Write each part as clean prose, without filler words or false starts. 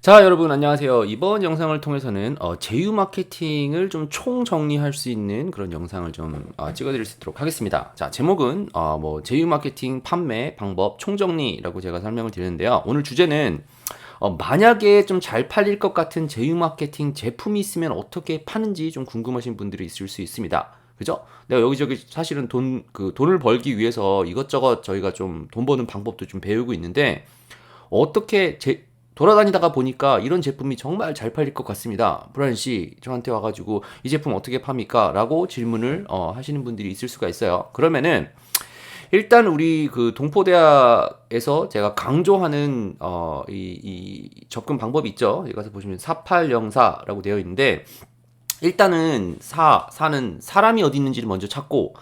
자, 여러분 안녕하세요. 이번 영상을 통해서는 제휴 마케팅을 좀 총정리할 수 있는 그런 영상을 좀 찍어드릴 수 있도록 하겠습니다. 자, 제목은 제휴 마케팅 판매 방법 총정리라고 제가 설명을 드리는데요. 오늘 주제는 만약에 좀 잘 팔릴 것 같은 제휴 마케팅 제품이 있으면 어떻게 파는지 좀 궁금하신 분들이 있을 수 있습니다. 그죠? 내가 여기저기 사실은 돈을 벌기 위해서 이것저것 저희가 좀 돈 버는 방법도 좀 배우고 있는데 어떻게 돌아다니다가 보니까 이런 제품이 정말 잘 팔릴 것 같습니다. 브라이언 씨, 저한테 와가지고 이 제품 어떻게 팝니까? 라고 질문을 하시는 분들이 있을 수가 있어요. 그러면은 일단 우리 그 동포대학에서 제가 강조하는 이 접근 방법이 있죠. 여기 가서 보시면 4804라고 되어 있는데 일단은 사는 사람이 어디 있는지를 먼저 찾고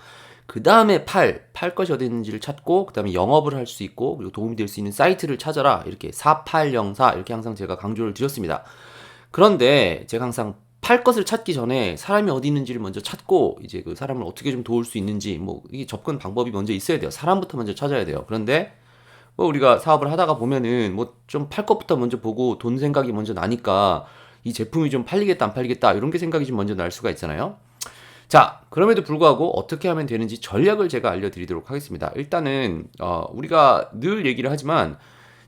그 다음에 팔 것이 어디 있는지를 찾고, 그 다음에 영업을 할 수 있고, 그리고 도움이 될 수 있는 사이트를 찾아라. 이렇게 4804, 이렇게 항상 제가 강조를 드렸습니다. 그런데 제가 항상 팔 것을 찾기 전에 사람이 어디 있는지를 먼저 찾고, 이제 그 사람을 어떻게 좀 도울 수 있는지, 이 접근 방법이 먼저 있어야 돼요. 사람부터 먼저 찾아야 돼요. 그런데 우리가 사업을 하다가 보면은 좀 팔 것부터 먼저 보고 돈 생각이 먼저 나니까 이 제품이 좀 팔리겠다, 안 팔리겠다, 이런 게 생각이 좀 먼저 날 수가 있잖아요. 자, 그럼에도 불구하고 어떻게 하면 되는지 전략을 제가 알려드리도록 하겠습니다. 일단은 우리가 늘 얘기를 하지만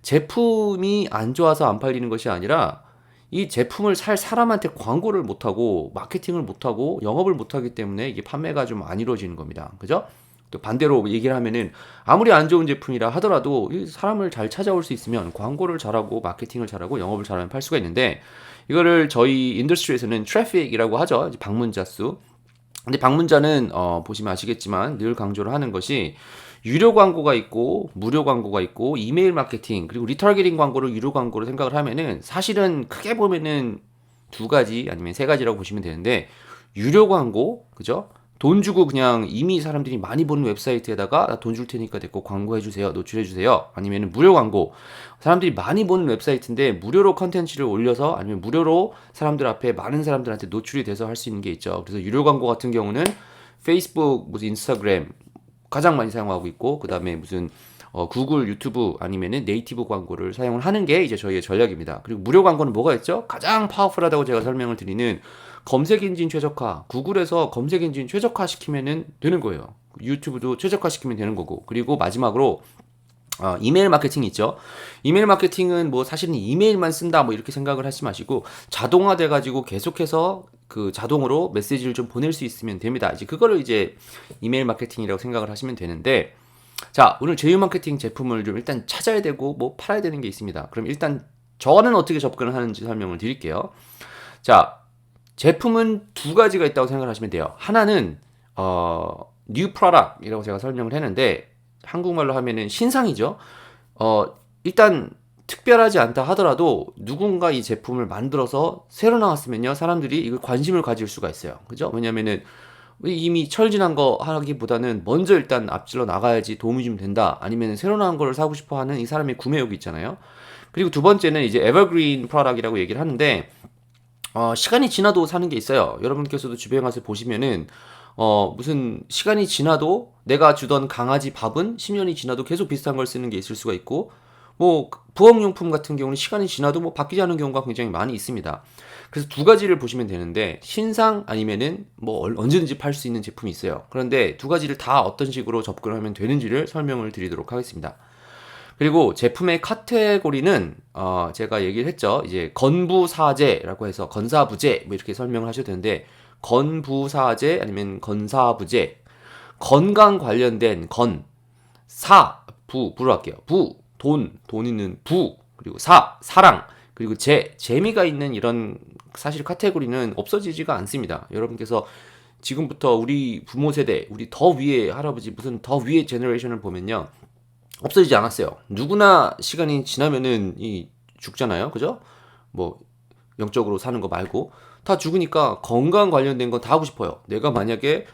제품이 안 좋아서 안 팔리는 것이 아니라 이 제품을 살 사람한테 광고를 못하고 마케팅을 못하고 영업을 못하기 때문에 이게 판매가 좀 안 이루어지는 겁니다. 그죠? 또 반대로 얘기를 하면은 아무리 안 좋은 제품이라 하더라도 이 사람을 잘 찾아올 수 있으면 광고를 잘하고 마케팅을 잘하고 영업을 잘하면 팔 수가 있는데, 이거를 저희 인더스트리에서는 트래픽이라고 하죠. 이제 방문자 수. 근데 방문자는 보시면 아시겠지만 늘 강조를 하는 것이 유료 광고가 있고 무료 광고가 있고 이메일 마케팅 그리고 리타르게팅 광고를 유료 광고로 생각을 하면은 사실은 크게 보면은 두 가지 아니면 세 가지라고 보시면 되는데, 유료 광고, 그죠? 돈 주고 그냥 이미 사람들이 많이 보는 웹사이트에다가 나 돈 줄 테니까 됐고 광고해 주세요, 노출해 주세요. 아니면 무료 광고, 사람들이 많이 보는 웹사이트인데 무료로 컨텐츠를 올려서 아니면 무료로 사람들 앞에 많은 사람들한테 노출이 돼서 할 수 있는 게 있죠. 그래서 유료 광고 같은 경우는 페이스북, 무슨 인스타그램 가장 많이 사용하고 있고, 그 다음에 무슨 구글, 유튜브 아니면은 네이티브 광고를 사용을 하는 게 이제 저희의 전략입니다. 그리고 무료 광고는 뭐가 있죠? 가장 파워풀하다고 제가 설명을 드리는 검색 엔진 최적화. 구글에서 검색 엔진 최적화 시키면은 되는 거예요. 유튜브도 최적화 시키면 되는 거고. 그리고 마지막으로 이메일 마케팅 있죠. 이메일 마케팅은 뭐 사실은 이메일만 쓴다 뭐 이렇게 생각을 하지 마시고 자동화돼 가지고 계속해서 그 자동으로 메시지를 좀 보낼 수 있으면 됩니다. 이제 그거를 이제 이메일 마케팅이라고 생각을 하시면 되는데, 자, 오늘 제휴 마케팅 제품을 좀 일단 찾아야 되고 뭐 팔아야 되는 게 있습니다. 그럼 일단 저는 어떻게 접근을 하는지 설명을 드릴게요. 자, 제품은 두 가지가 있다고 생각을 하시면 돼요. 하나는 new product이라고 제가 설명을 했는데 한국말로 하면은 신상이죠. 일단 특별하지 않다 하더라도 누군가 이 제품을 만들어서 새로 나왔으면요, 사람들이 이걸 관심을 가질 수가 있어요. 그죠? 왜냐면은 이미 철진한 거 하기보다는 먼저 일단 앞질러 나가야지 도움이 좀 된다. 아니면 새로 나온 거를 사고 싶어 하는 이 사람의 구매욕이 있잖아요. 그리고 두 번째는 이제 에버그린 프로덕트라고 얘기를 하는데, 시간이 지나도 사는 게 있어요. 여러분께서도 주변에 가서 보시면은 무슨 시간이 지나도 내가 주던 강아지 밥은 10년이 지나도 계속 비슷한 걸 쓰는 게 있을 수가 있고, 뭐 부엌용품 같은 경우는 시간이 지나도 뭐 바뀌지 않은 경우가 굉장히 많이 있습니다. 그래서 두 가지를 보시면 되는데, 신상 아니면은 뭐 언제든지 팔 수 있는 제품이 있어요. 그런데 두 가지를 다 어떤 식으로 접근을 하면 되는지를 설명을 드리도록 하겠습니다. 그리고 제품의 카테고리는 제가 얘기를 했죠. 이제 건부사제라고 해서 건사부제 뭐 이렇게 설명을 하셔도 되는데, 건부사제 아니면 건사부제, 건강 관련된 건, 부로 할게요. 돈 있는 부, 그리고 사랑, 그리고 재미가 있는 이런 사실 카테고리는 없어지지가 않습니다. 여러분께서 지금부터 우리 부모 세대, 우리 더 위에 할아버지 무슨 더 위에 제너레이션을 보면요, 없어지지 않았어요. 누구나 시간이 지나면은 죽잖아요. 그죠? 뭐 영적으로 사는 거 말고 다 죽으니까 건강 관련된 건 다 하고 싶어요. 내가 만약에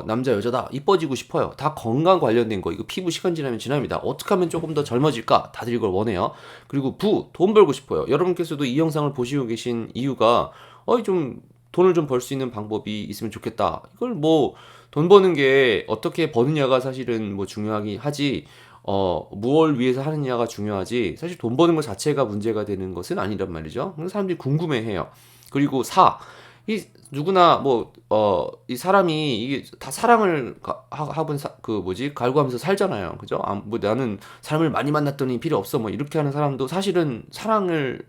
남자 여자다 이뻐지고 싶어요. 다 건강 관련된 거. 이거 피부 시간 지나면 지납니다. 어떻게 하면 조금 더 젊어질까? 다들 이걸 원해요. 그리고 돈 벌고 싶어요. 여러분께서도 이 영상을 보시고 계신 이유가 좀 돈을 좀 벌 수 있는 방법이 있으면 좋겠다. 이걸 뭐 돈 버는 게 어떻게 버느냐가 사실은 뭐 중요하긴 하지. 무엇을 위해서 하느냐가 중요하지 사실 돈 버는 것 자체가 문제가 되는 것은 아니란 말이죠. 그래서 사람들이 궁금해해요. 그리고 이 누구나 이 사람이 이게 다 사랑을 하분 그 뭐지 갈구하면서 살잖아요. 그죠? 뭐 나는 사람을 많이 만났더니 필요 없어 뭐 이렇게 하는 사람도 사실은 사랑을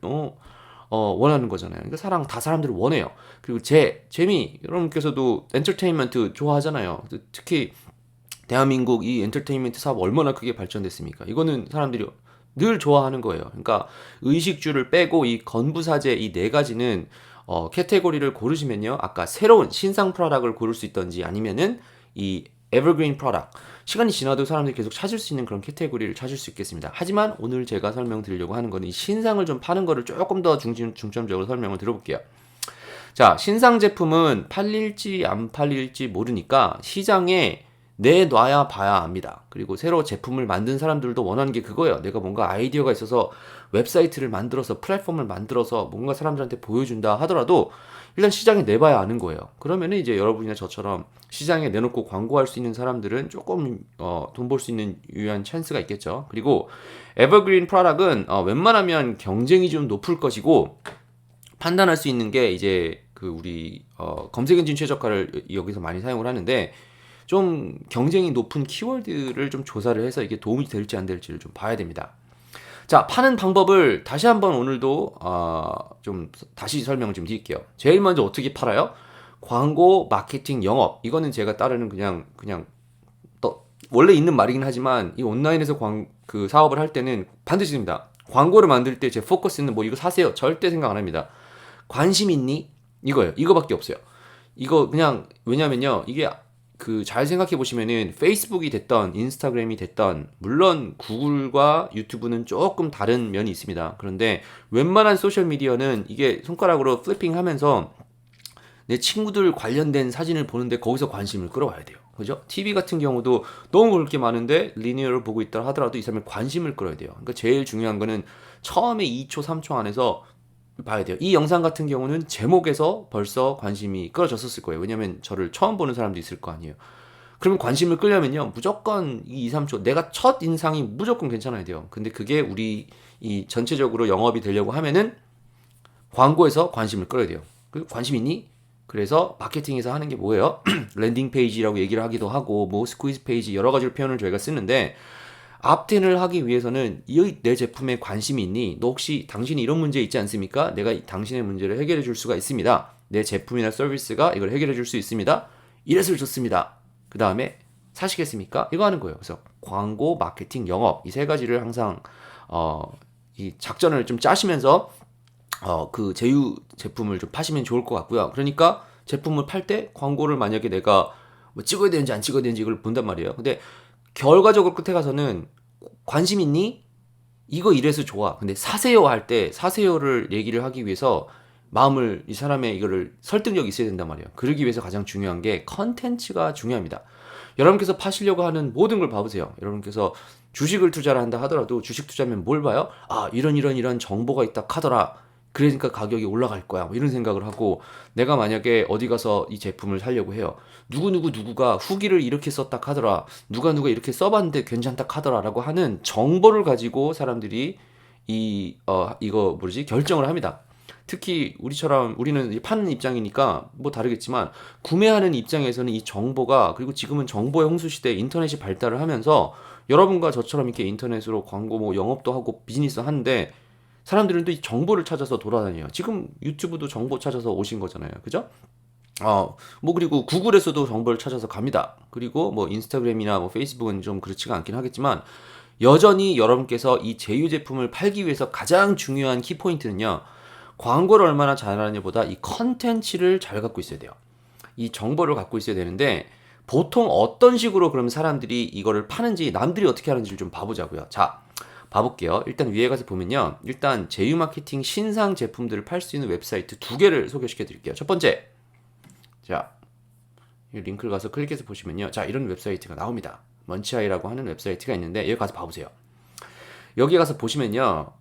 원하는 거잖아요. 그러니까 다 사람들이 원해요. 그리고 재미, 여러분께서도 엔터테인먼트 좋아하잖아요. 특히 대한민국 이 엔터테인먼트 사업 얼마나 크게 발전됐습니까? 이거는 사람들이 늘 좋아하는 거예요. 그러니까 의식주를 빼고 이 건부사제 이 네 가지는 캐테고리를 고르시면요. 아까 새로운 신상 프로덕트를 고를 수 있던지 아니면은 이 에버그린 프로덕트 시간이 지나도 사람들이 계속 찾을 수 있는 그런 캐테고리를 찾을 수 있겠습니다. 하지만 오늘 제가 설명드리려고 하는 거는 이 신상을 좀 파는 거를 조금 더 중점적으로 설명을 들어볼게요. 자, 신상 제품은 팔릴지 안 팔릴지 모르니까 시장에 내놔야 봐야 합니다. 그리고 새로 제품을 만든 사람들도 원하는 게 그거예요. 내가 뭔가 아이디어가 있어서 웹사이트를 만들어서 플랫폼을 만들어서 뭔가 사람들한테 보여준다 하더라도 일단 시장에 내봐야 아는 거예요. 그러면 이제 여러분이나 저처럼 시장에 내놓고 광고할 수 있는 사람들은 조금 돈 벌 수 있는 유효한 찬스가 있겠죠. 그리고 에버그린 프로덕트는 웬만하면 경쟁이 좀 높을 것이고 판단할 수 있는 게 이제 그 우리 검색 엔진 최저가를 여기서 많이 사용을 하는데 좀 경쟁이 높은 키워드를 좀 조사를 해서 이게 도움이 될지 안 될지를 좀 봐야 됩니다. 자, 파는 방법을 다시 한번 오늘도 좀 다시 설명을 좀 드릴게요. 제일 먼저 어떻게 팔아요? 광고, 마케팅, 영업. 이거는 제가 따르는 그냥 원래 있는 말이긴 하지만 이 온라인에서 그 사업을 할 때는 반드시 됩니다. 광고를 만들 때 제 포커스는 뭐 이거 사세요. 절대 생각 안 합니다. 관심 있니? 이거예요. 이거밖에 없어요. 이거 그냥 왜냐면요. 이게 그 잘 생각해 보시면은 페이스북이 됐던 인스타그램이 됐던 물론 구글과 유튜브는 조금 다른 면이 있습니다. 그런데 웬만한 소셜 미디어는 이게 손가락으로 플리핑 하면서 내 친구들 관련된 사진을 보는데 거기서 관심을 끌어와야 돼요. 그죠? TV 같은 경우도 너무 볼 게 많은데 리니어를 보고 있다 하더라도 이 사람의 관심을 끌어야 돼요. 그러니까 제일 중요한 거는 처음에 2초, 3초 안에서 봐야 돼요. 이 영상 같은 경우는 제목에서 벌써 관심이 끌어졌었을 거예요. 왜냐면 저를 처음 보는 사람도 있을 거 아니에요. 그러면 관심을 끌려면요. 무조건 이 2, 3초 내가 첫 인상이 무조건 괜찮아야 돼요. 근데 그게 우리 이 전체적으로 영업이 되려고 하면은 광고에서 관심을 끌어야 돼요. 그 관심 있니? 그래서 마케팅에서 하는 게 뭐예요? 랜딩 페이지라고 얘기를 하기도 하고 뭐 스퀴즈 페이지 여러 가지 표현을 저희가 쓰는데 앞텐을 하기 위해서는 내 제품에 관심이 있니? 너 혹시 당신이 이런 문제 있지 않습니까? 내가 당신의 문제를 해결해 줄 수가 있습니다. 내 제품이나 서비스가 이걸 해결해 줄 수 있습니다. 이래서 좋습니다. 그 다음에 사시겠습니까? 이거 하는 거예요. 그래서 광고, 마케팅, 영업 이 세 가지를 항상 이 작전을 좀 짜시면서 그 제휴 제품을 좀 파시면 좋을 것 같고요. 그러니까 제품을 팔 때 광고를 만약에 내가 뭐 찍어야 되는지 안 찍어야 되는지 이걸 본단 말이에요. 근데 결과적으로 끝에 가서는 관심 있니? 이거 이래서 좋아. 근데 사세요 할 때 사세요를 얘기를 하기 위해서 마음을 이 사람의 이거를 설득력이 있어야 된단 말이에요. 그러기 위해서 가장 중요한 게 컨텐츠가 중요합니다. 여러분께서 파시려고 하는 모든 걸 봐보세요. 여러분께서 주식을 투자를 한다 하더라도 주식 투자면 뭘 봐요? 이런 정보가 있다 카더라. 그러니까 가격이 올라갈 거야. 뭐 이런 생각을 하고 내가 만약에 어디 가서 이 제품을 사려고 해요. 누구가 후기를 이렇게 썼다 카더라. 누가 이렇게 써봤는데 괜찮다 카더라라고 하는 정보를 가지고 사람들이 이거 결정을 합니다. 특히 우리는 파는 입장이니까 뭐 다르겠지만 구매하는 입장에서는 이 정보가 그리고 지금은 정보의 홍수 시대에 인터넷이 발달을 하면서 여러분과 저처럼 이렇게 인터넷으로 광고 뭐 영업도 하고 비즈니스 하는데 사람들은 또 이 정보를 찾아서 돌아다녀요. 지금 유튜브도 정보 찾아서 오신 거잖아요. 그죠? 그리고 구글에서도 정보를 찾아서 갑니다. 그리고 뭐 인스타그램이나 뭐 페이스북은 좀 그렇지가 않긴 하겠지만 여전히 여러분께서 이 제휴 제품을 팔기 위해서 가장 중요한 키포인트는요. 광고를 얼마나 잘하느냐보다 이 컨텐츠를 잘 갖고 있어야 돼요. 이 정보를 갖고 있어야 되는데 보통 어떤 식으로 그럼 사람들이 이거를 파는지 남들이 어떻게 하는지를 좀 봐보자고요. 자, 봐볼게요. 일단 위에 가서 보면요. 일단 제휴 마케팅 신상 제품들을 팔 수 있는 웹사이트 두 개를 소개시켜 드릴게요. 첫 번째. 자, 이 링크를 가서 클릭해서 보시면요. 자, 이런 웹사이트가 나옵니다. 먼치아이라고 하는 웹사이트가 있는데 여기 가서 봐보세요. 여기 가서 보시면요.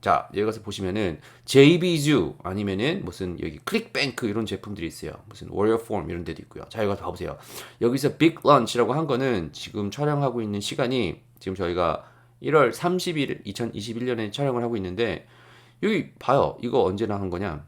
자, 여기 가서 보시면은 JBzoo 아니면은 무슨 여기 클릭뱅크 이런 제품들이 있어요. 무슨 워리어폼 이런 데도 있고요. 자, 이거 다 보세요. 여기서 빅 런치라고 한 거는 지금 촬영하고 있는 시간이 지금 저희가 1월 30일 2021년에 촬영을 하고 있는데 여기 봐요. 이거 언제 나온 거냐?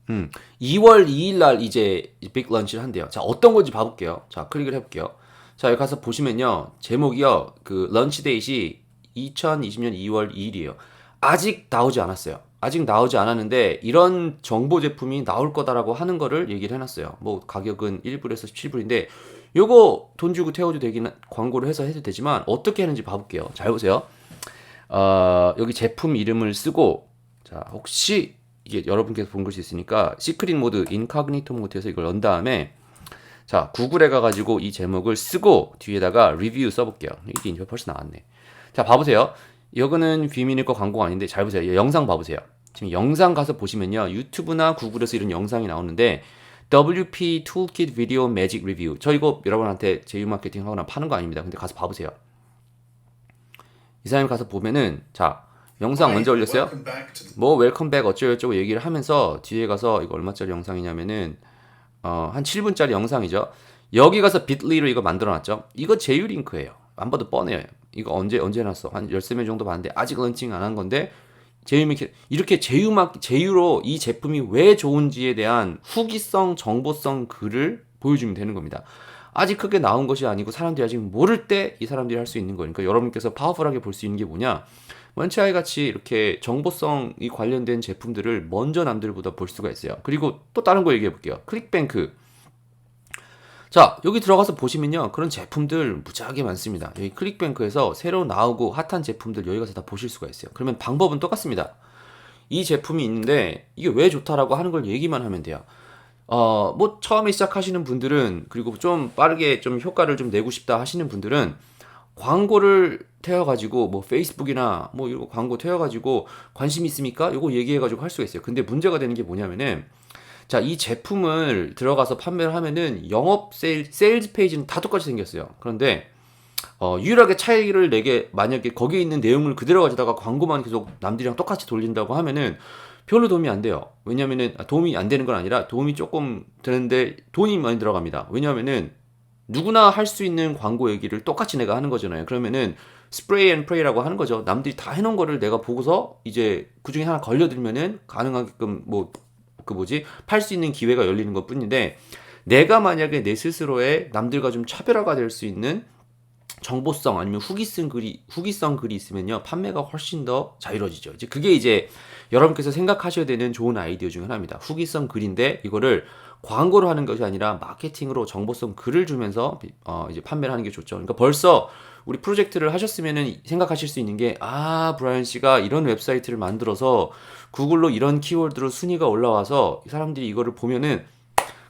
2월 2일 날 이제 빅 런치를 한대요. 자, 어떤 건지 봐볼게요. 자, 클릭을 해볼게요. 자, 여기 가서 보시면요. 제목이요. 그 런치 데이시 2020년 2월 2일이에요. 아직 나오지 않았어요. 아직 나오지 않았는데 이런 정보 제품이 나올 거다라고 하는 거를 얘기를 해놨어요. 뭐 가격은 1불에서 17불인데 요거 돈 주고 태워도 되긴 광고를 해서 해도 되지만 어떻게 하는지 봐볼게요. 잘 보세요. 여기 제품 이름을 쓰고 자 혹시 이게 여러분께서 본 걸 수 있으니까 시크릿 모드, 인카그니토 모드에서 이걸 넣은 다음에 자 구글에 가가지고 이 제목을 쓰고 뒤에다가 리뷰 써볼게요. 이게 이제 벌써 나왔네. 자 봐보세요. 이거는 비밀일 거 광고가 아닌데 잘 보세요. 이 영상 봐보세요. 지금 영상 가서 보시면요. 유튜브나 구글에서 이런 영상이 나오는데 WP Toolkit Video Magic Review. 저 이거 여러분한테 제휴 마케팅 하거나 파는 거 아닙니다. 근데 가서 봐보세요. 이 사람이 가서 보면은 자 영상 먼저 올렸어요. 뭐 웰컴백 어쩌고저쩌고 얘기를 하면서 뒤에 가서 이거 얼마짜리 영상이냐면은 한 7분짜리 영상이죠. 여기 가서 bitly로 이거 만들어놨죠. 이거 제휴 링크예요. 안 봐도 뻔해요. 이거 언제 해놨어? 한 13명 정도 봤는데 아직 런칭 안 한 건데 이렇게 제휴로 이 제품이 왜 좋은지에 대한 후기성, 정보성 글을 보여주면 되는 겁니다. 아직 크게 나온 것이 아니고 사람들이 아직 모를 때 이 사람들이 할 수 있는 거니까 여러분께서 파워풀하게 볼 수 있는 게 뭐냐? 원치아이 같이 이렇게 정보성이 관련된 제품들을 먼저 남들보다 볼 수가 있어요. 그리고 또 다른 거 얘기해 볼게요. 클릭뱅크. 자, 여기 들어가서 보시면요. 그런 제품들 무지하게 많습니다. 여기 클릭뱅크에서 새로 나오고 핫한 제품들 여기 가서 다 보실 수가 있어요. 그러면 방법은 똑같습니다. 이 제품이 있는데 이게 왜 좋다라고 하는 걸 얘기만 하면 돼요. 뭐 처음에 시작하시는 분들은 그리고 좀 빠르게 좀 효과를 좀 내고 싶다 하시는 분들은 광고를 태워가지고 뭐 페이스북이나 뭐 이런 광고 태워가지고 관심 있습니까? 이거 얘기해가지고 할 수가 있어요. 근데 문제가 되는 게 뭐냐면은 자, 이 제품을 들어가서 판매를 하면은 영업 세일즈 페이지는 다 똑같이 생겼어요. 그런데 유일하게 차이를 내게 만약에 거기에 있는 내용을 그대로 가져다가 광고만 계속 남들이랑 똑같이 돌린다고 하면은 별로 도움이 안 돼요. 왜냐면은 도움이 안 되는 건 아니라 도움이 조금 되는데 돈이 많이 들어갑니다. 왜냐면은 누구나 할 수 있는 광고 얘기를 똑같이 내가 하는 거잖아요. 그러면은 스프레이 앤 프레이라고 하는 거죠. 남들이 다 해놓은 거를 내가 보고서 이제 그 중에 하나 걸려들면은 가능하게끔 팔 수 있는 기회가 열리는 것 뿐인데 내가 만약에 내 스스로의 남들과 좀 차별화가 될 수 있는 정보성 아니면 후기성 글이 있으면요 판매가 훨씬 더 자유로워지죠. 이제 그게 이제 여러분께서 생각하셔야 되는 좋은 아이디어 중 하나입니다. 후기성 글인데 이거를 광고로 하는 것이 아니라 마케팅으로 정보성 글을 주면서 이제 판매를 하는 게 좋죠. 그러니까 벌써 우리 프로젝트를 하셨으면은 생각하실 수 있는 게 브라이언 씨가 이런 웹사이트를 만들어서 구글로 이런 키워드로 순위가 올라와서 사람들이 이거를 보면은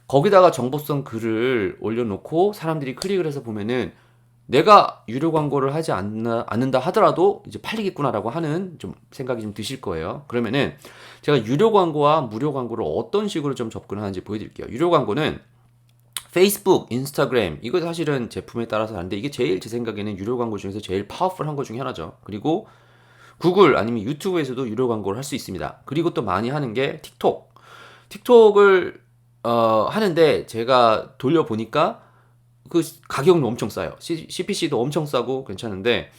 거기다가 정보성 글을 올려놓고 사람들이 클릭을 해서 보면은 내가 유료 광고를 하지 않는다 하더라도 이제 팔리겠구나라고 하는 좀 생각이 좀 드실 거예요. 그러면은 제가 유료 광고와 무료 광고를 어떤 식으로 좀 접근하는지 보여드릴게요. 유료 광고는 페이스북, 인스타그램 이거 사실은 제품에 따라서 다른데 이게 제일 제 생각에는 유료 광고 중에서 제일 파워풀한 것 중에 하나죠. 그리고 구글 아니면 유튜브에서도 유료 광고를 할 수 있습니다. 그리고 또 많이 하는 게 틱톡을 하는데 제가 돌려보니까 그 가격은 엄청 싸요. CPC도 엄청 싸고 괜찮은데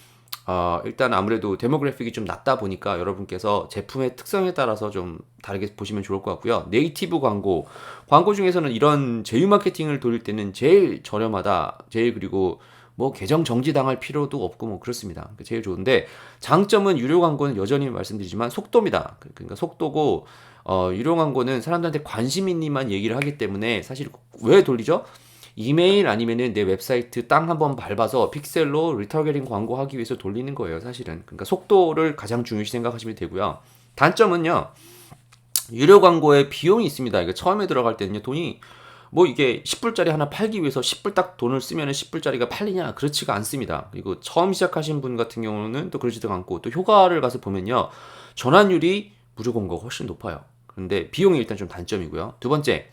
일단 아무래도 데모그래픽이 좀 낮다 보니까 여러분께서 제품의 특성에 따라서 좀 다르게 보시면 좋을 것 같고요. 네이티브 광고 중에서는 이런 제휴 마케팅을 돌릴 때는 제일 저렴하다. 그리고 뭐 계정 정지당할 필요도 없고 뭐 그렇습니다. 제일 좋은데 장점은 유료 광고는 여전히 말씀드리지만 속도입니다. 그러니까 속도고 유료 광고는 사람들한테 관심 있니만 얘기를 하기 때문에 사실 왜 돌리죠? 이메일 아니면은 내 웹사이트 땅 한번 밟아서 픽셀로 리타게팅 광고하기 위해서 돌리는 거예요, 사실은. 그러니까 속도를 가장 중요시 생각하시면 되고요. 단점은요, 유료 광고에 비용이 있습니다. 이게 처음에 들어갈 때는요, 돈이 뭐 이게 10불짜리 하나 팔기 위해서 10불 딱 돈을 쓰면은 10불짜리가 팔리냐? 그렇지가 않습니다. 그리고 처음 시작하신 분 같은 경우는 또 그러지도 않고 또 효과를 가서 보면요, 전환율이 무료 광고가 훨씬 높아요. 그런데 비용이 일단 좀 단점이고요. 두 번째,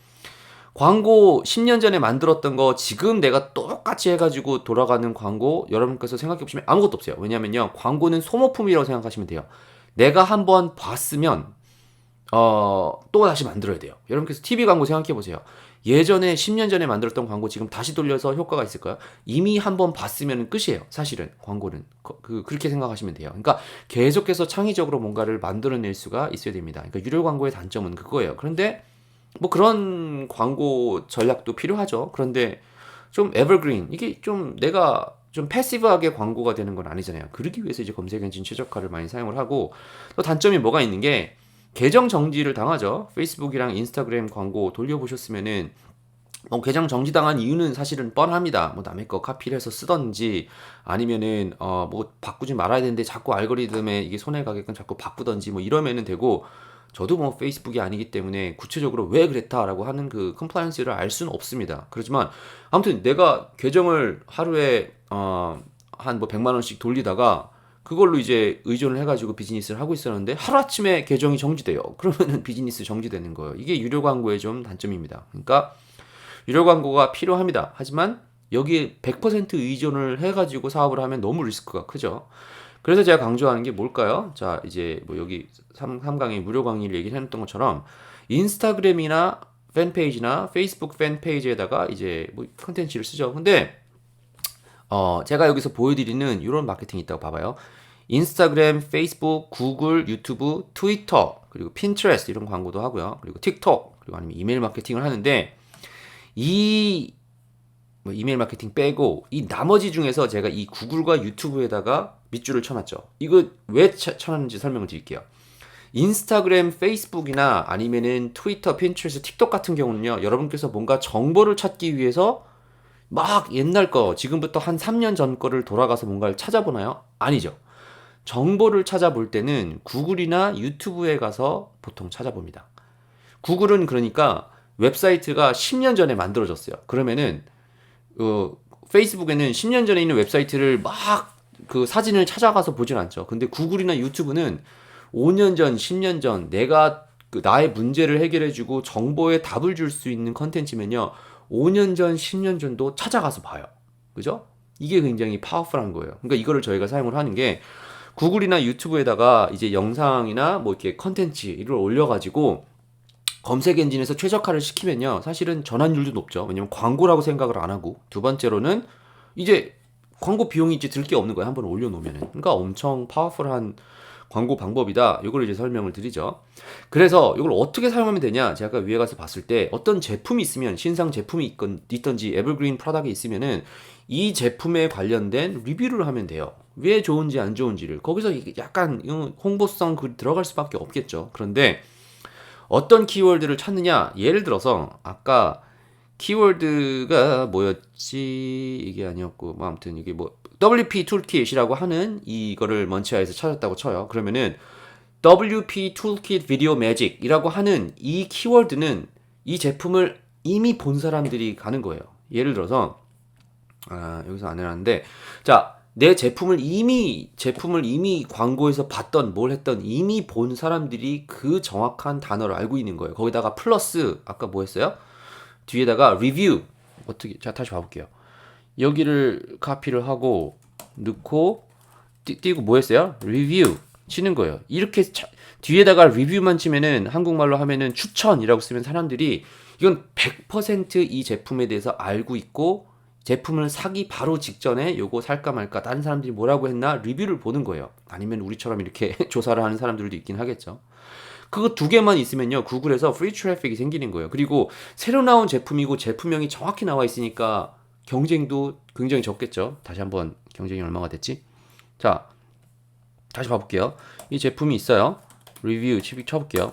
광고 10년 전에 만들었던 거 지금 내가 똑같이 해가지고 돌아가는 광고 여러분께서 생각해보시면 아무것도 없어요. 왜냐면요 광고는 소모품이라고 생각하시면 돼요. 내가 한번 봤으면 또 다시 만들어야 돼요. 여러분께서 TV 광고 생각해 보세요. 예전에 10년 전에 만들었던 광고 지금 다시 돌려서 효과가 있을까요? 이미 한번 봤으면 끝이에요. 사실은 광고는 그렇게 생각하시면 돼요. 그러니까 계속해서 창의적으로 뭔가를 만들어낼 수가 있어야 됩니다. 그러니까 유료 광고의 단점은 그거예요. 그런데 뭐 그런 광고 전략도 필요하죠. 그런데 좀 에버그린, 이게 좀 내가 좀 패시브하게 광고가 되는 건 아니잖아요. 그러기 위해서 이제 검색 엔진 최적화를 많이 사용을 하고, 또 단점이 뭐가 있는 게 계정 정지를 당하죠. 페이스북이랑 인스타그램 광고 돌려보셨으면은 뭐 계정 정지당한 이유는 사실은 뻔합니다. 뭐 남의 거 카피를 해서 쓰던지 아니면은 뭐 바꾸지 말아야 되는데 자꾸 알고리즘에 이게 손해 가게끔 자꾸 바꾸던지 뭐 이러면은 되고, 저도 뭐 페이스북이 아니기 때문에 구체적으로 왜 그랬다라고 하는 그 컴플라이언스를 알 수는 없습니다. 그렇지만 아무튼 내가 계정을 하루에 한 뭐 100만 원씩 돌리다가 그걸로 이제 의존을 해가지고 비즈니스를 하고 있었는데 하루아침에 계정이 정지돼요. 그러면은 비즈니스 정지되는 거예요. 이게 유료 광고의 좀 단점입니다. 그러니까 유료 광고가 필요합니다. 하지만 여기에 100% 의존을 해가지고 사업을 하면 너무 리스크가 크죠. 그래서 제가 강조하는 게 뭘까요? 자, 이제 뭐 여기 3강의 무료 강의를 얘기를 해놨던 것처럼 인스타그램이나 팬페이지나 페이스북 팬페이지에다가 이제 뭐 컨텐츠를 쓰죠. 근데 제가 여기서 보여드리는 이런 마케팅이 있다고 봐봐요. 인스타그램, 페이스북, 구글, 유튜브, 트위터, 그리고 핀트레스트 이런 광고도 하고요. 그리고 틱톡, 그리고 아니면 이메일 마케팅을 하는데 이 뭐 이메일 마케팅 빼고 이 나머지 중에서 제가 이 구글과 유튜브에다가 밑줄을 쳐놨죠. 이거 왜 쳐놨는지 설명을 드릴게요. 인스타그램, 페이스북이나 아니면은 트위터, 핀트레스트, 틱톡 같은 경우는요. 여러분께서 뭔가 정보를 찾기 위해서 막 옛날 거, 지금부터 한 3년 전 거를 돌아가서 뭔가를 찾아보나요? 아니죠. 정보를 찾아볼 때는 구글이나 유튜브에 가서 보통 찾아봅니다. 구글은 그러니까 웹사이트가 10년 전에 만들어졌어요. 그러면은 페이스북에는 10년 전에 있는 웹사이트를 막 그 사진을 찾아가서 보진 않죠. 근데 구글이나 유튜브는 5년 전, 10년 전 내가 나의 문제를 해결해주고 정보에 답을 줄 수 있는 컨텐츠면요. 5년 전, 10년 전도 찾아가서 봐요. 그죠? 이게 굉장히 파워풀한 거예요. 그러니까 이거를 저희가 사용을 하는 게 구글이나 유튜브에다가 이제 영상이나 뭐 이렇게 컨텐츠를 올려가지고 검색 엔진에서 최적화를 시키면요. 사실은 전환율도 높죠. 왜냐면 광고라고 생각을 안 하고. 두 번째로는 이제 광고 비용이 이제 들 게 없는 거예요. 한번 올려놓으면은. 그러니까 엄청 파워풀한 광고 방법이다. 이걸 이제 설명을 드리죠. 그래서 이걸 어떻게 사용하면 되냐? 제가 아까 위에 가서 봤을 때 어떤 제품이 있으면 신상 제품이 있던지 에버그린 프로덕트가 있으면은 이 제품에 관련된 리뷰를 하면 돼요. 왜 좋은지 안 좋은지를. 거기서 약간 홍보성 글 들어갈 수밖에 없겠죠. 그런데 어떤 키워드를 찾느냐? 예를 들어서 아까 키워드가 뭐였지? 이게 아니었고 뭐 아무튼 이게 뭐 WP 툴킷이라고 하는 이거를 먼치아에서 찾았다고 쳐요. 그러면은 WP 툴킷 비디오 매직이라고 하는 이 키워드는 이 제품을 이미 본 사람들이 가는 거예요. 예를 들어서 여기서 안 해놨는데 자, 내 제품을 이미 광고에서 봤던 뭘 했던 이미 본 사람들이 그 정확한 단어를 알고 있는 거예요. 거기다가 플러스 아까 뭐 했어요? 뒤에다가 리뷰 어떻게 자 다시 봐볼게요. 여기를 카피를 하고 넣고 띄고 뭐 했어요? 리뷰 치는 거예요. 이렇게 뒤에다가 리뷰만 치면은 한국말로 하면은 추천이라고 쓰면 사람들이 이건 100%이 제품에 대해서 알고 있고 제품을 사기 바로 직전에 요거 살까 말까 다른 사람들이 뭐라고 했나 리뷰를 보는 거예요. 아니면 우리처럼 이렇게 조사를 하는 사람들도 있긴 하겠죠. 그거 두 개만 있으면요 구글에서 프리 트래픽이 생기는 거예요. 그리고 새로 나온 제품이고 제품명이 정확히 나와 있으니까 경쟁도 굉장히 적겠죠. 다시 한번 경쟁이 얼마가 됐지? 자 다시 봐볼게요. 이 제품이 있어요. 리뷰 쳐볼게요.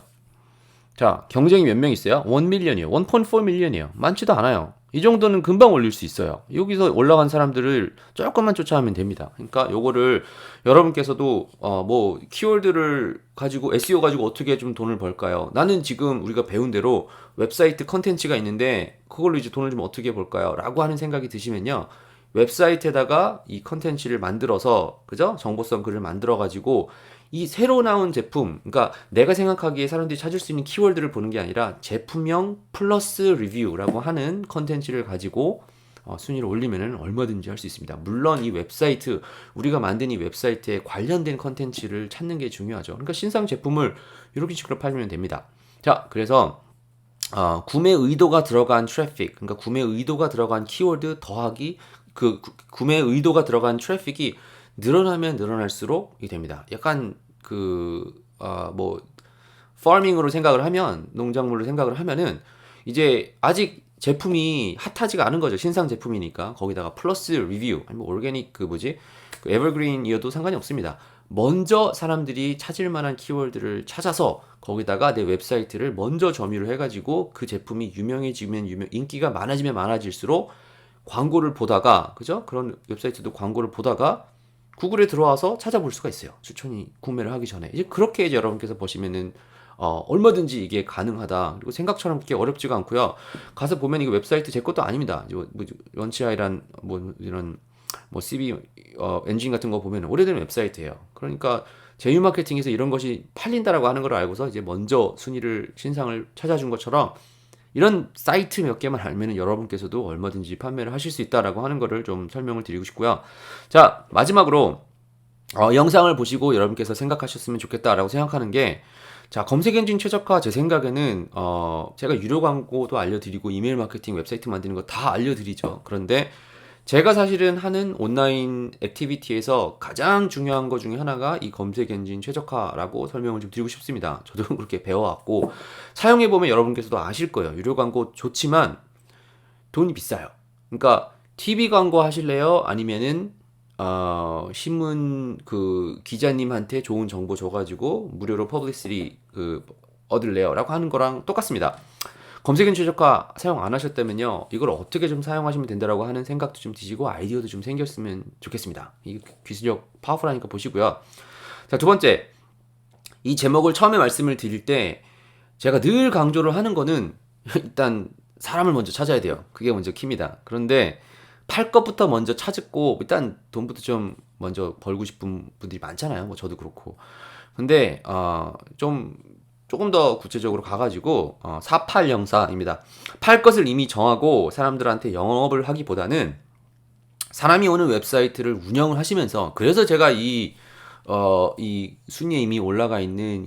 자 경쟁이 몇 명 있어요? 1밀리언이에요. 1.4밀리언이에요. 많지도 않아요. 이 정도는 금방 올릴 수 있어요. 여기서 올라간 사람들을 조금만 쫓아가면 됩니다. 그러니까 요거를 여러분께서도 뭐 키워드를 가지고 SEO 가지고 어떻게 좀 돈을 벌까요? 나는 지금 우리가 배운 대로 웹사이트 컨텐츠가 있는데 그걸로 이제 돈을 좀 어떻게 벌까요? 라고 하는 생각이 드시면요. 웹사이트에다가 이 컨텐츠를 만들어서 그죠? 정보성 글을 만들어 가지고 이 새로 나온 제품, 그러니까 내가 생각하기에 사람들이 찾을 수 있는 키워드를 보는 게 아니라 제품명 플러스 리뷰라고 하는 컨텐츠를 가지고 순위를 올리면은 얼마든지 할 수 있습니다. 물론 이 웹사이트, 우리가 만든 이 웹사이트에 관련된 컨텐츠를 찾는 게 중요하죠. 그러니까 신상 제품을 이렇게 식으로 팔면 됩니다. 자, 그래서 구매 의도가 들어간 트래픽, 그러니까 구매 의도가 들어간 키워드 더하기 구매 의도가 들어간 트래픽이 늘어나면 늘어날수록 이게 됩니다. 약간 뭐 파밍으로 생각을 하면, 농작물로 생각을 하면은 이제 아직 제품이 핫하지가 않은 거죠. 신상 제품이니까. 거기다가 플러스 리뷰, 아니면 오르게닉 에버그린이어도 상관이 없습니다. 먼저 사람들이 찾을 만한 키워드를 찾아서 거기다가 내 웹사이트를 먼저 점유를 해가지고 그 제품이 유명해지면 인기가 많아지면 많아질수록 광고를 보다가, 그죠? 그런 웹사이트도 광고를 보다가 구글에 들어와서 찾아볼 수가 있어요. 추천이 구매를 하기 전에. 이제 그렇게 이제 여러분께서 보시면은 얼마든지 이게 가능하다. 그리고 생각처럼 그렇게 어렵지가 않고요. 가서 보면 이거 웹사이트 제 것도 아닙니다. 런치아이란 이런 CB 엔진 같은 거 보면 오래된 웹사이트예요. 그러니까 제휴 마케팅에서 이런 것이 팔린다라고 하는 걸 알고서 이제 먼저 순위를 신상을 찾아준 것처럼 이런 사이트 몇 개만 알면은 여러분께서도 얼마든지 판매를 하실 수 있다라고 하는 거를 좀 설명을 드리고 싶고요. 자, 마지막으로 영상을 보시고 여러분께서 생각하셨으면 좋겠다라고 생각하는 게, 자, 검색 엔진 최적화 제 생각에는 제가 유료 광고도 알려드리고 이메일 마케팅 웹사이트 만드는 거 다 알려드리죠. 그런데 제가 사실은 하는 온라인 액티비티에서 가장 중요한 것 중에 하나가 이 검색 엔진 최적화라고 설명을 좀 드리고 싶습니다. 저도 그렇게 배워왔고 사용해보면 여러분께서도 아실 거예요. 유료 광고 좋지만 돈이 비싸요. 그러니까 TV 광고 하실래요? 아니면은 신문 기자님한테 좋은 정보 줘가지고 무료로 퍼블리시티 얻을래요? 라고 하는 거랑 똑같습니다. 검색엔 최적화 사용 안 하셨다면요, 이걸 어떻게 좀 사용하시면 된다라고 하는 생각도 좀 드시고 아이디어도 좀 생겼으면 좋겠습니다. 이 기술력 파워풀하니까 보시고요. 자, 두 번째, 이 제목을 처음에 말씀을 드릴 때 제가 늘 강조를 하는 거는 일단 사람을 먼저 찾아야 돼요. 그게 먼저 키입니다. 그런데 팔 것부터 먼저 찾고 일단 돈부터 좀 먼저 벌고 싶은 분들이 많잖아요. 뭐 저도 그렇고. 근데 조금 더 구체적으로 가가지고 4804입니다. 팔 것을 이미 정하고 사람들한테 영업을 하기보다는 사람이 오는 웹사이트를 운영을 하시면서, 그래서 제가 이 순위에 이미 올라가 있는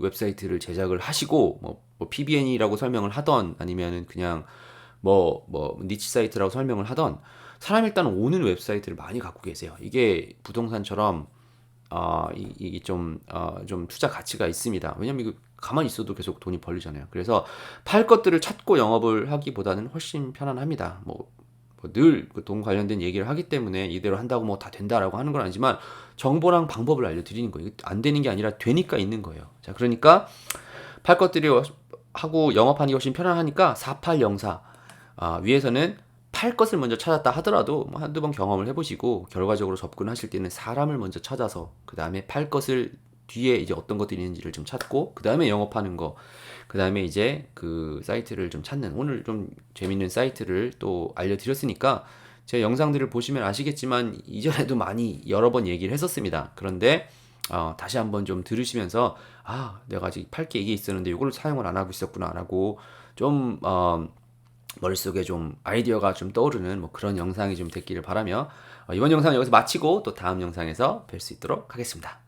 웹사이트를 제작을 하시고 뭐 PBN이라고 설명을 하던 아니면은 그냥 니치 사이트라고 설명을 하던, 사람이 일단 오는 웹사이트를 많이 갖고 계세요. 이게 부동산처럼 이게 좀 투자 가치가 있습니다. 왜냐면 이거 가만히 있어도 계속 돈이 벌리잖아요. 그래서 팔 것들을 찾고 영업을 하기보다는 훨씬 편안합니다. 늘 돈 관련된 얘기를 하기 때문에 이대로 한다고 뭐 다 된다라고 하는 건 아니지만 정보랑 방법을 알려드리는 거예요. 안 되는 게 아니라 되니까 있는 거예요. 자, 그러니까 팔 것들이 하고 영업하기 훨씬 편안하니까 4804 위에서는 팔 것을 먼저 찾았다 하더라도 뭐 한두 번 경험을 해보시고 결과적으로 접근하실 때는 사람을 먼저 찾아서 그 다음에 팔 것을 뒤에 이제 어떤 것들이 있는지를 좀 찾고 그 다음에 영업하는 거, 그 다음에 이제 그 사이트를 좀 찾는, 오늘 좀 재밌는 사이트를 또 알려드렸으니까 제 영상들을 보시면 아시겠지만 이전에도 많이 여러 번 얘기를 했었습니다. 그런데 다시 한번 좀 들으시면서 내가 아직 팔 게 이게 있었는데 이걸 사용을 안 하고 있었구나 라고 좀 머릿속에 좀 아이디어가 좀 떠오르는 그런 영상이 좀 됐기를 바라며 이번 영상은 여기서 마치고 또 다음 영상에서 뵐 수 있도록 하겠습니다.